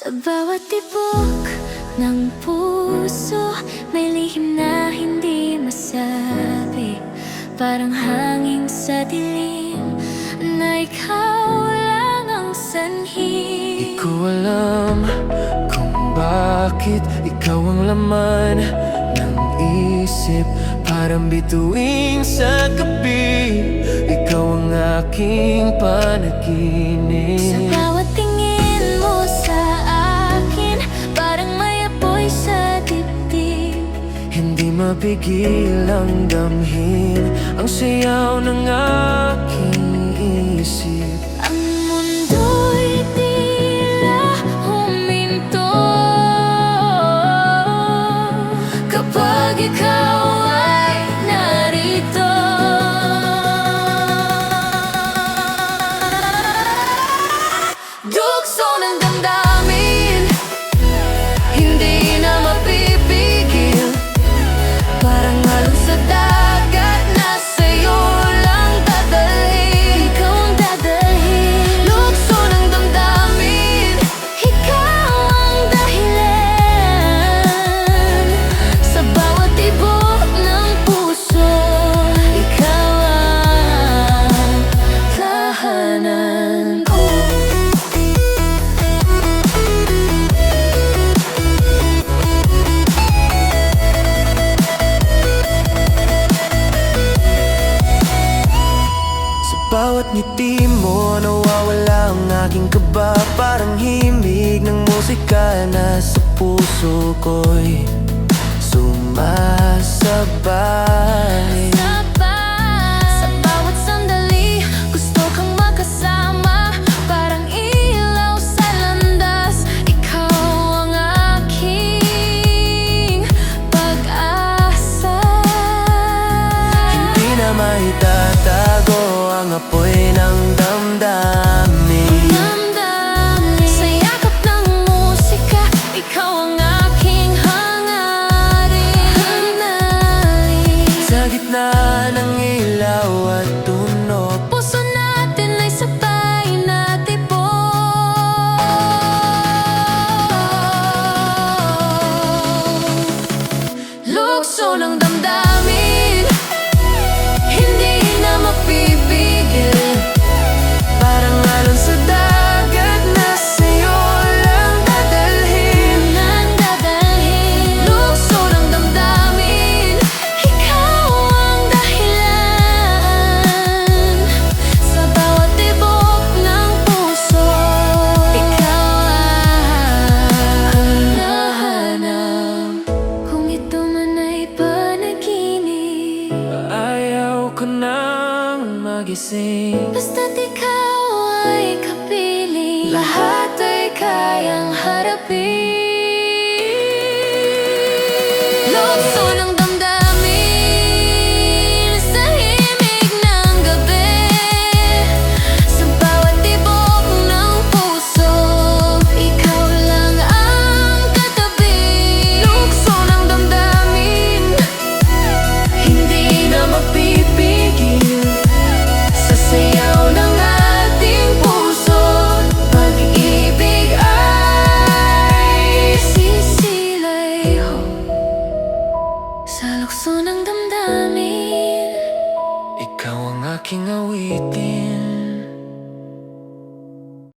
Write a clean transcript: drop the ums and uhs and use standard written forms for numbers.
Sa bawat tibok ng puso, may lihim na hindi masabi. Parang hangin sa dilim na ikaw lang ang sanhi. Di ko alam kung bakit ikaw ang laman ng isip. Parang bituin sa gabi, ikaw ang aking panaginip. Sa bawat tingin mo sa akin, parang may apoy sa dibdib. Hindi mapigil ang damhin ang sayaw ng aking isip. Ang mundo'y tila huminto kapag ikaw ay narito. Dugso ng damdamin, hindi na mapipigil. Parang alon sa dagat na sa'yo lang dadalhin. Ikaw ang dadalhin. Lukso ng damdamin, ikaw ang dahilan. Sa bawat tibok ng puso, ikaw ang tahanan ko. Bawat ngiti mo, nawawala ang aking kaba. Parang himig ng musika na sa puso ko'y sumasabay. Sa bawat sandali, gusto kang makasama. Parang ilaw sa landas, ikaw ang aking pag-asa. Hindi na maitatago ang apoy ng damdamin. Sa yakap ng musika, ikaw ang aking hangarin. Sa gitna ng ilaw at tunog, Puso natin ay sabay na tibok. Lukso ng damdamin, hindi na mapipigil. parang alon sa dagat na sa'yo lang dadalhin. Lukso ng damdamin, ikaw ang dahilan. Sa bawat tibok ng puso, ikaw ang nahanap. Kung ito man ay panaginip, Ayaw ko nang magising. basta't ikaw ay kapiling, lahat ay kayang